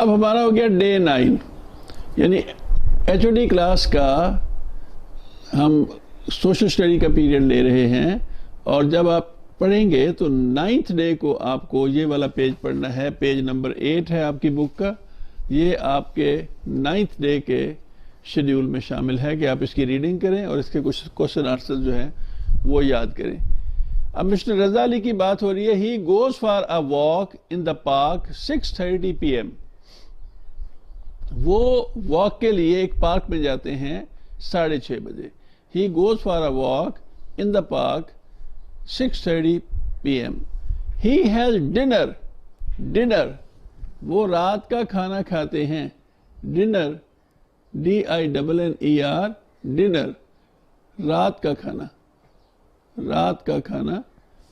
अब हमारा हो गया डे 9, यानी HOD क्लास का हम सोशल स्टडी का पीरियड ले रहे हैं। और जब आप पढ़ेंगे तो 9th डे को आपको ये वाला पेज पढ़ना है, पेज नंबर 8 है आपकी बुक का। ये आपके 9th डे के शेड्यूल में शामिल है कि आप इसकी रीडिंग करें और इसके कुछ क्वेश्चन आंसर जो है वो याद करें। अब मिस्टर रजा अली की बात हो रही है। He goes for a walk in the park 6:30 PM। वो वॉक के लिए एक पार्क में जाते हैं 6:30 बजे। He goes for a walk in the park 6:30 PM। He has dinner, dinner वो रात का खाना खाते हैं। डिनर DINNER, डिनर रात का खाना, रात का खाना।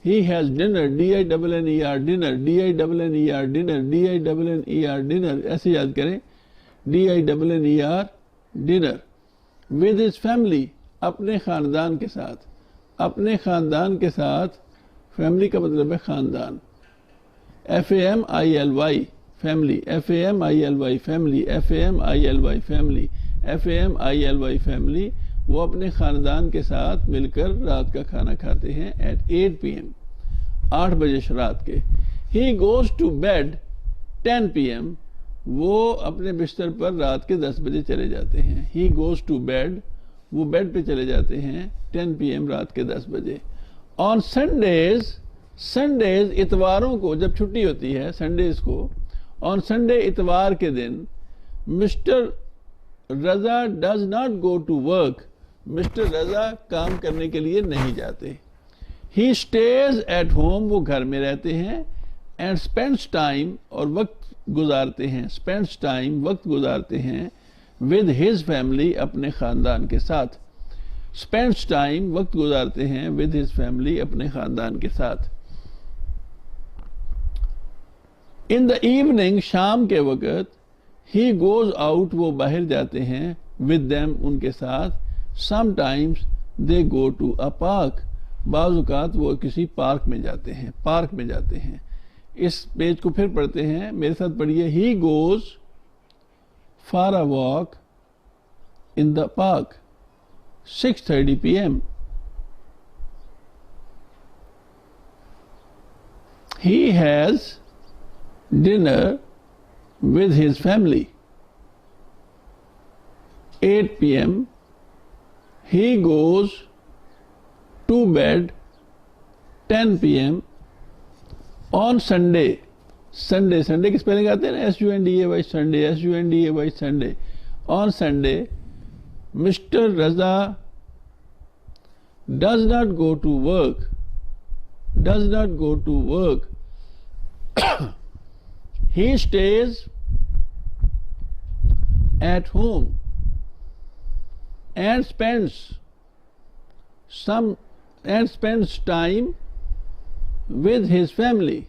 He has dinner DINNER, dinner DINNER, dinner DINNER, dinner ऐसे याद करें, DINNER, dinner with his family, अपने खानदान के साथ, अपने खानदान के साथ। फैमिली का मतलब है खानदान। FAMILY family, FAMILY family, FAMILY family, FAMILY family. वो अपने खानदान के साथ मिलकर रात का खाना खाते हैं at 8 PM, 8 बजे रात के। He goes to bed 10 PM। वो अपने बिस्तर पर रात के 10 बजे चले जाते हैं। He goes to bed, वो बेड पे चले जाते हैं 10 PM रात के 10 बजे। On Sundays, संडेज इतवारों को जब छुट्टी होती है संडेज को, ऑन संडे इतवार के दिन, mister Raza does not go to work, mister Raza काम करने के लिए नहीं जाते। ही स्टेज एट होम, वो घर में रहते हैं। एंड स्पेंड्स टाइम, और वक्त गुजारते हैं, स्पेंड्स टाइम वक्त गुजारते हैं, विद हिज फैमिली, अपने खानदान के साथ। स्पेंड्स टाइम वक्त गुजारते हैं विद हिज फैमिली, अपने खानदान के साथ। इन द इवनिंग, शाम के वक़्त, ही गोज आउट, वो बाहर जाते हैं, विद देम, उनके साथ। Sometimes they go to a park, बाज़ वो किसी पार्क में जाते हैं, पार्क में जाते हैं। इस पेज को फिर पढ़ते हैं, मेरे साथ पढ़िए। He goes for a walk in the park 6:30 PM। He has dinner with his family 8 PM। He goes to bed 10 PM on Sunday। Sunday, Sunday की स्पेलिंग आते हैं ना, SUNDAY, Sunday, SUNDAY, Sunday. On Sunday, Mr. Raza does not go to work, does not go to work। He stays at home and spends time with his family।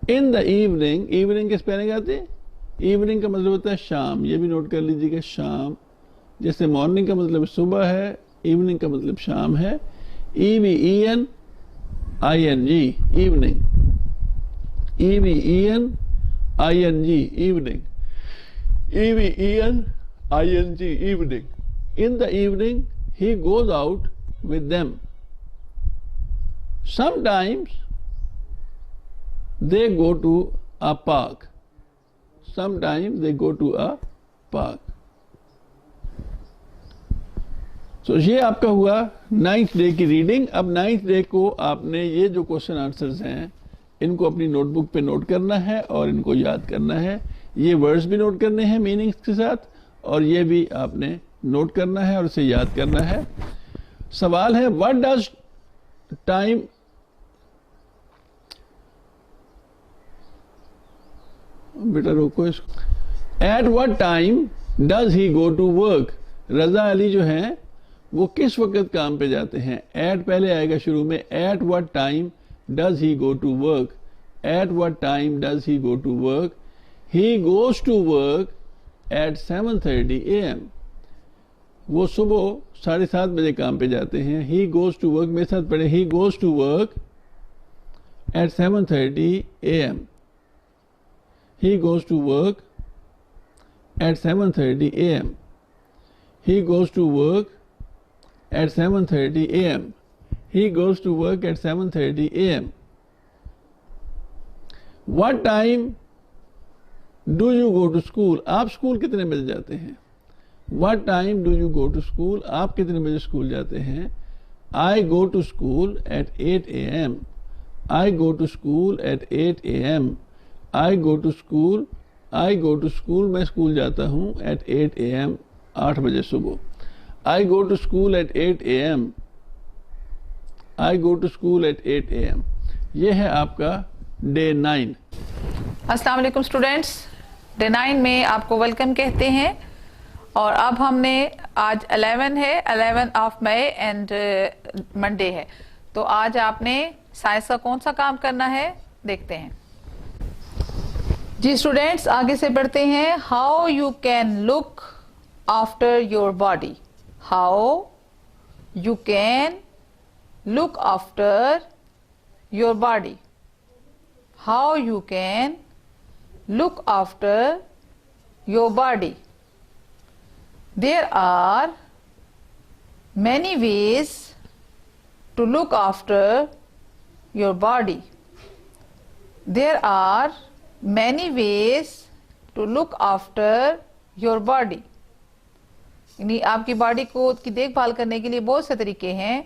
In the evening, evening के spelling आते हैं, evening का मतलब होता है शाम, ये भी नोट कर लीजिएगा, शाम। जैसे मॉर्निंग का मतलब सुबह है, इवनिंग का मतलब शाम है। EVENING, evening, EVENING, evening, EVENING, evening. In the evening, he goes out with them। Sometimes they go to a park, sometimes they go to a park। तो ये आपका हुआ 9th डे की रीडिंग। अब 9th डे को आपने ये जो क्वेश्चन आंसर्स हैं इनको अपनी नोटबुक पे नोट करना है और इनको याद करना है। ये वर्ड्स भी नोट करने हैं मीनिंग्स के साथ, और ये भी आपने नोट करना है और इसे याद करना है। सवाल है, व्हाट डज टाइम, बेटा रोको इसको। At what time does he go to work, Raza Ali जो हैं वो किस वक्त काम पे जाते हैं। एट पहले आएगा शुरू में। At what time does he go to work, at what time does he go to work. He goes to work at 7:30 AM। वो सुबह 7:30 बजे काम पे जाते हैं। ही गोज टू वर्क, मेरे साथ पढ़े, he goes to work at 7:30 AM। He goes to work at 7:30 a.m. He goes to work at 7:30 a.m. He goes to work at 7:30 a.m. What time do you go to school? आप school कितने बजे जाते हैं? What time do you go to school? आप कितने बजे school जाते हैं? I go to school at 8 a.m. I go to school at 8 a.m. I go to school. I go to school. मैं स्कूल जाता हूँ at 8 a.m. 8 बजे सुबह. I go to school at 8 a.m. I go to school at 8 a.m. ये है आपका day 9. अस्सलाम वालेकुम स्टूडेंट्स, डे 9 में आपको वेलकम कहते हैं। और अब हमने आज 11 है, 11 ऑफ मई एंड मंडे है, तो आज आपने साइंस का कौन सा काम करना है देखते हैं। जी स्टूडेंट्स, आगे से पढ़ते हैं। How you can look after your body. How you can look after your body. How you can look after your body. There are many ways to look after your body. There are many ways to look after your body. यानी आपकी body को की देखभाल करने के लिए बहुत से तरीके हैं।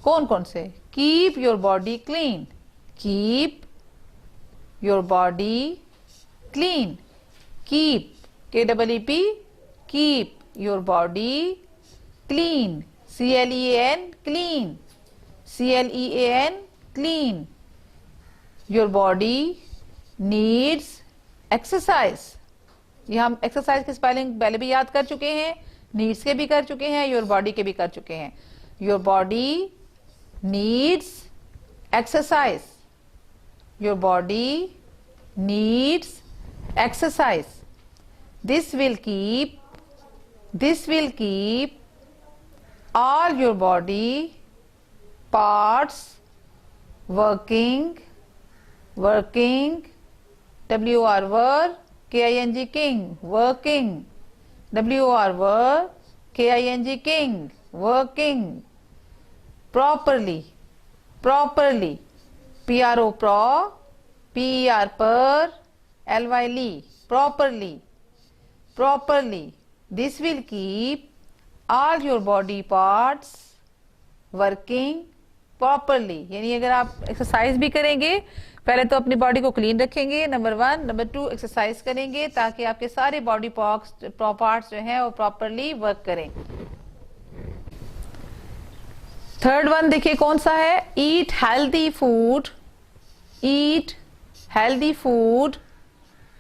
कौन कौन से? Keep your body clean. Keep your body clean. Keep, K-E-E-P, keep your body clean. C-L-E-A-N, clean. C-L-E-A-N, clean. Your body needs exercise. ये हम एक्सरसाइज की स्पेलिंग पहले भी याद कर चुके हैं, नीड्स के भी कर चुके हैं, योर बॉडी के भी कर चुके हैं। Your body needs exercise. Your body needs exercise. This will keep all your body parts working. W-R word, K-I-N-G, king, working. W-R word, K-I-N-G, king, working properly. P-R-O, pro, P-E-R, per, L-Y-L-E, properly. This will keep all your body parts working properly. यानी अगर आप exercise भी करेंगे, पहले तो अपनी body को clean रखेंगे, नंबर 1, नंबर 2 एक्सरसाइज करेंगे ताकि आपके सारे बॉडी पार्ट्स जो हैं वो प्रॉपरली वर्क करें। थर्ड वन देखिए कौन सा है। Eat healthy food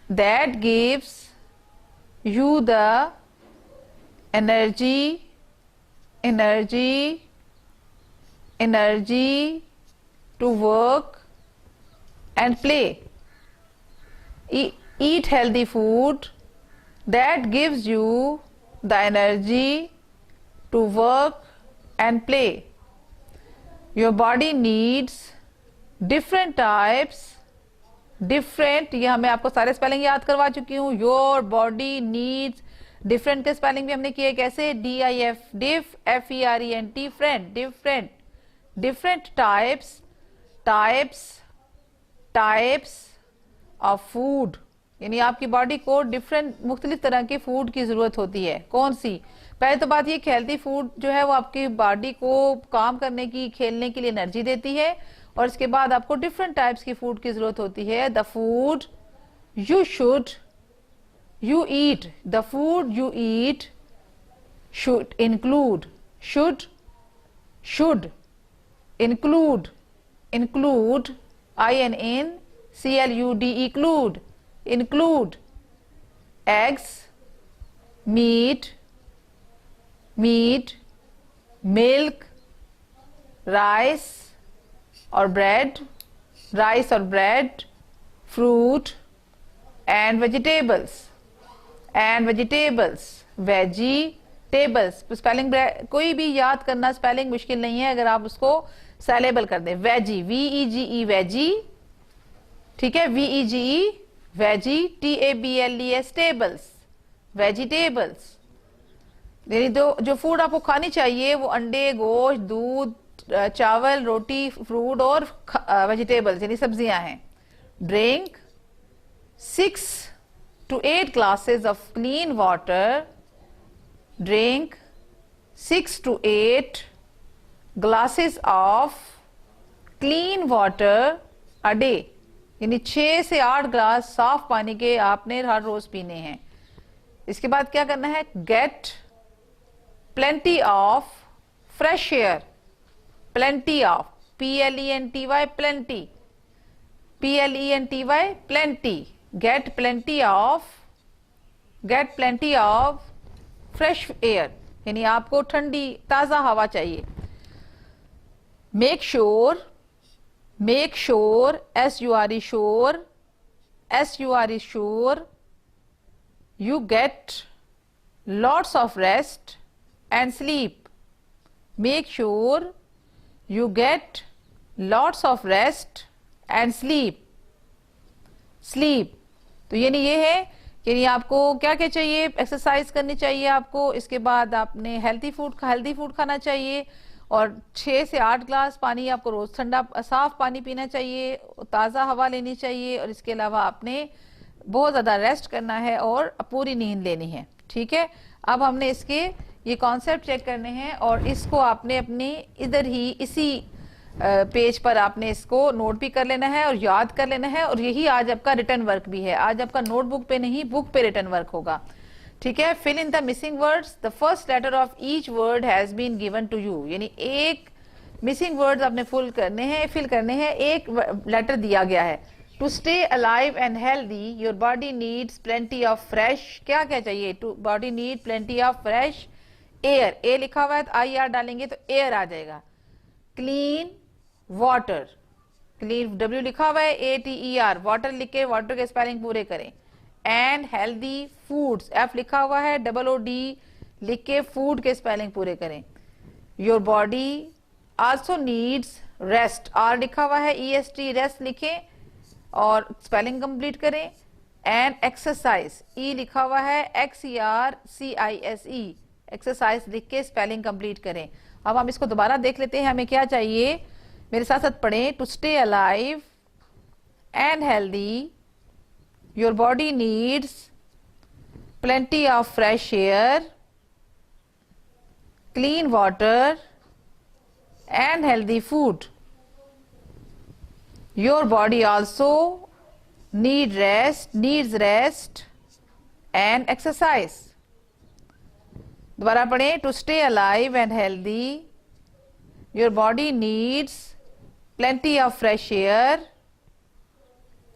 that gives you the energy to work and play. Eat healthy food that gives you the energy to work and play. Your body needs different types. Different, ये हमें आपको सारे spelling याद करवा चुकी हूँ। Your body needs, different के spelling भी हमने किए कैसे? DIF, diff, FERENT, different types of food. यानी आपकी बॉडी को डिफरेंट मुख्तलिफ तरह के फूड की जरूरत होती है। कौन सी? पहले तो बात ये कि हेल्थी फूड जो है वो आपकी बॉडी को काम करने की, खेलने के लिए एनर्जी देती है, और इसके बाद आपको डिफरेंट टाइप्स की फूड की जरूरत होती है। The food you eat should include include eggs, meat, milk, rice or bread, fruit and vegetables. Vegetables. Spelling कोई भी याद करना स्पेलिंग मुश्किल नहीं है अगर आप उसको सैलेबल कर दें। वेजी, VEGE, वेजी, ठीक है, VEGE, veggie TABLES tables, vegetables. यानी जो फूड आपको खानी चाहिए वो अंडे, गोश्त, दूध, चावल, रोटी, फ्रूट और वेजिटेबल्स यानी सब्जियां हैं। Drink 6 to 8 glasses of clean water, drink 6 to 8 glasses of clean water a day, यानी 6 से 8 ग्लास साफ पानी के आपने हर रोज पीने हैं। इसके बाद क्या करना है, get plenty of fresh air, plenty of PLENTY, plenty, PLENTY, plenty, get plenty of fresh air, यानी आपको ठंडी ताजा हवा चाहिए। Make sure, SURE, you get lots of rest and sleep. Make sure you get lots of rest and sleep. Sleep, तो यानी ये है कि आपको क्या क्या चाहिए, एक्सरसाइज करनी चाहिए आपको, इसके बाद आपने हेल्दी फूड खाना चाहिए और 6 से 8 ग्लास पानी आपको रोज ठंडा साफ पानी पीना चाहिए, ताज़ा हवा लेनी चाहिए और इसके अलावा आपने बहुत ज़्यादा रेस्ट करना है और पूरी नींद लेनी है। ठीक है, अब हमने इसके ये कॉन्सेप्ट चेक करने हैं और इसको आपने अपनी इधर ही इसी पेज पर आपने इसको नोट भी कर लेना है और याद कर लेना है, और यही आज आपका रिटर्न वर्क भी है। आज आपका नोटबुक पे नहीं, बुक पे रिटर्न वर्क होगा। ठीक है, fill in the missing words, the first letter of each word has been given to you, यानी एक मिसिंग वर्ड्स आपने फिल करने हैं, एक लेटर दिया गया है। To stay alive and healthy your body needs plenty of fresh, क्या क्या चाहिए, to body need plenty of fresh air, ए लिखा हुआ है तो IR डालेंगे तो एयर आ जाएगा। क्लीन वाटर, क्लीन W लिखा हुआ है ATER, वाटर लिख के वाटर के स्पेलिंग पूरे करें। एंड हेल्दी फूड्स, F लिखा हुआ है OOD लिख के फूड के स्पेलिंग पूरे करें। Your body also needs rest, R लिखा हुआ है EST, रेस्ट लिखें और स्पेलिंग कंप्लीट करें। एंड एक्सरसाइज, E लिखा हुआ है XERCISE, एक्सरसाइज लिख के स्पेलिंग कंप्लीट करें। अब हम इसको दोबारा देख लेते हैं, हमें क्या चाहिए, मेरे साथ साथ पढ़ें। To stay alive and healthy your body needs plenty of fresh air, clean water and healthy food. Your body also needs rest and exercise. दोबारा पढ़ें। To stay alive and healthy your body needs plenty of fresh air,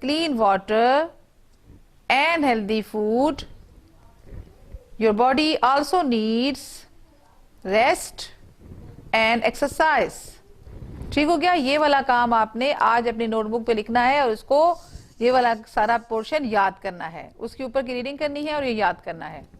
clean water and healthy food. Your body also needs rest and exercise. ठीक हो गया, ये वाला काम आपने आज अपनी नोटबुक पे लिखना है और उसको ये वाला सारा पोर्शन याद करना है, उसके ऊपर की रीडिंग करनी है और ये याद करना है।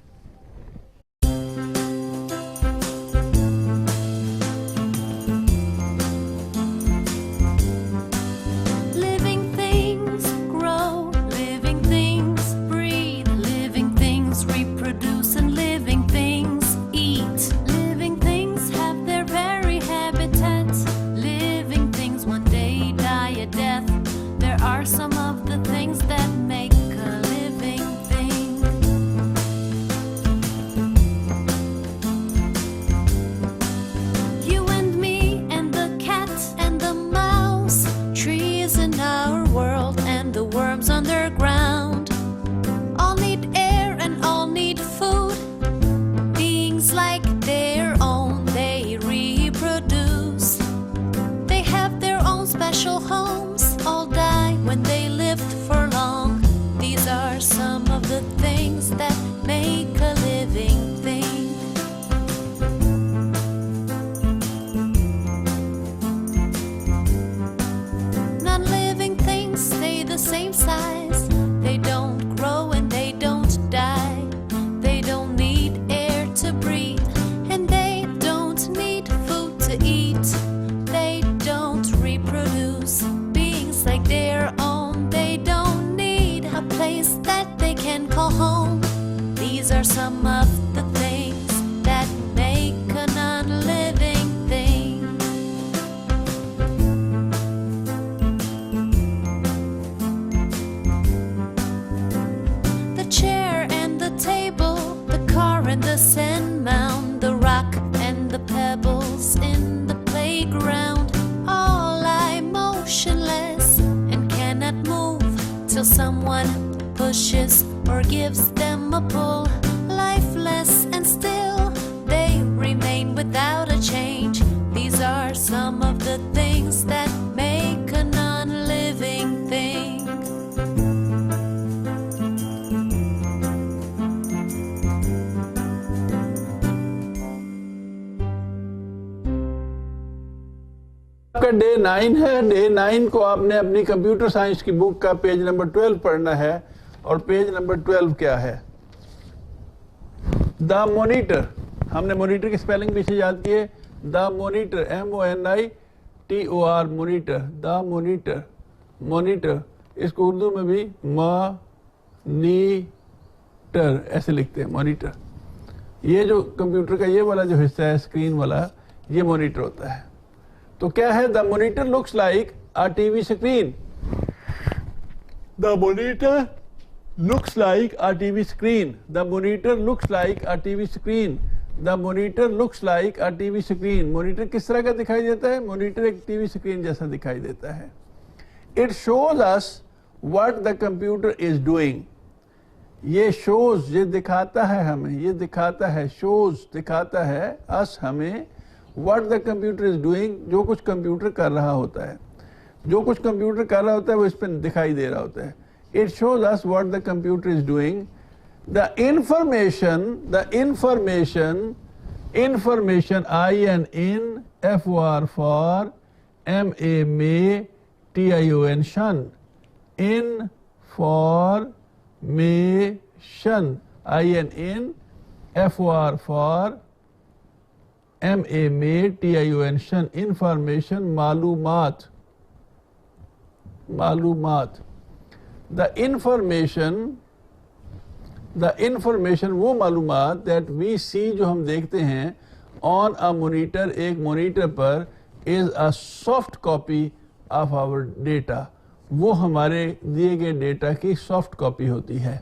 Some of the things that make a living thing. You and me and the cat and the mouse, trees in our world and the worms underground, all need air and all need food. Beings like their own, they reproduce. They have their own special homes, all die when they lived for long. These are some of the things that make a living thing. Non-living things stay the same size. They don't grow and they don't die. They don't need air to breathe and they don't need food to eat. They don't reproduce. Beings like their own, they don't need a place call home. These are some of the things that make a non-living thing. The chair and the table, the car and the sand mound, the rock and the pebbles in the playground, all lie motionless and cannot move till someone pushes or gives them a pull. Lifeless and still they remain without a change. These are some of the things that make a non-living thing. आपका day 9 है। Day 9 को आपने अपनी computer science की book का page number 12 पढ़ना है। और पेज नंबर 12 क्या है? The monitor. हमने मॉनिटर की स्पेलिंग पीछे याद किए। The monitor, MONITOR, monitor. The monitor, monitor. इसको उर्दू में भी मॉनिटर ऐसे लिखते हैं, मॉनिटर। ये जो कंप्यूटर का ये वाला जो हिस्सा है, स्क्रीन वाला, ये मॉनिटर होता है। तो क्या है? The monitor looks like a TV screen. The monitor looks like a TV screen. The monitor looks like a TV screen. The monitor looks like a TV screen. Monitor किस तरह का दिखाई देता है? Monitor एक TV screen जैसा दिखाई देता है। It shows us what the computer is doing. ये shows, ये दिखाता है हमें, ये दिखाता है, shows दिखाता है us हमें, what the computer is doing, जो कुछ कंप्यूटर कर रहा होता है। जो कुछ कंप्यूटर कर रहा होता है वो इस पर दिखाई दे रहा होता है। It shows us what the computer is doing. The information, INFOR for MAMATION, information, INFOR for MAMATION, information, मालूमात। The information वो मालूमात that we see, जो हम देखते हैं on a monitor, एक मॉनिटर पर, is a soft copy of our data. वो हमारे दिए गए डेटा की सॉफ्ट कॉपी होती है।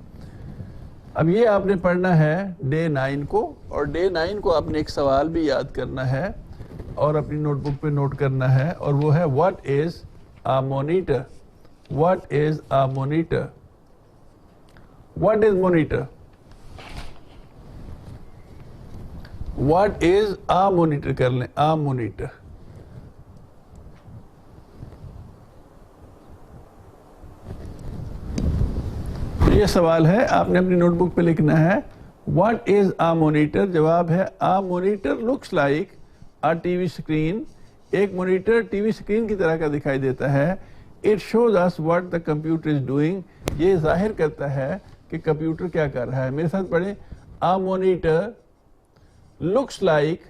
अब ये आपने पढ़ना है डे 9 को, और डे 9 को आपने एक सवाल भी याद करना है और अपनी नोटबुक पे नोट करना है, और वो है what is a monitor. What is a monitor? What is monitor? What is a monitor? कर लें, a monitor। ये सवाल है, आपने अपनी नोटबुक पे लिखना है What is a monitor? जवाब है a monitor looks like a TV screen। एक मॉनिटर टीवी स्क्रीन की तरह का दिखाई देता है। It shows us what the computer is doing. ये जाहिर करता है कि कंप्यूटर क्या कर रहा है। मेरे साथ पढ़ें, A monitor looks like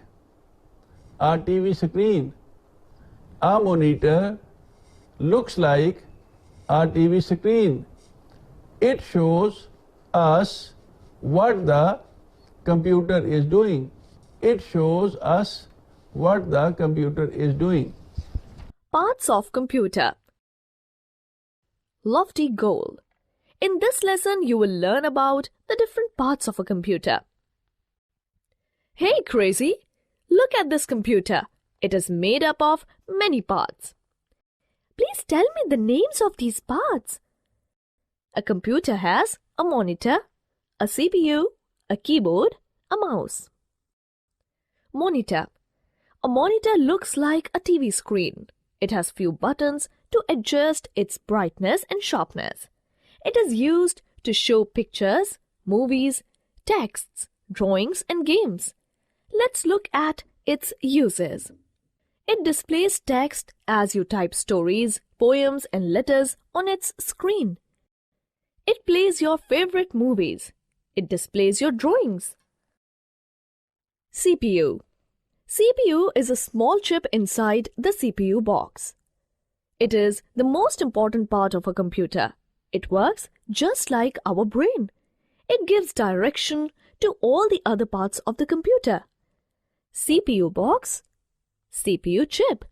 a TV screen. A monitor looks like a TV screen. It shows us what the computer is doing. It shows us what the computer is doing. Parts of computer. Lofty goal. In this lesson, you will learn about the different parts of a computer. Hey, crazy! Look at this computer. It is made up of many parts. Please tell me the names of these parts. A computer has a monitor, a CPU, a keyboard, a mouse. Monitor. A monitor looks like a TV screen. It has few buttons to adjust its brightness and sharpness. It is used to show pictures, movies, texts, drawings and games. Let's look at its uses. It displays text as you type stories, poems and letters on its screen. It plays your favorite movies. It displays your drawings. CPU. CPU is a small chip inside the CPU box. It is the most important part of a computer. It works just like our brain. It gives direction to all the other parts of the computer. CPU box, CPU chip,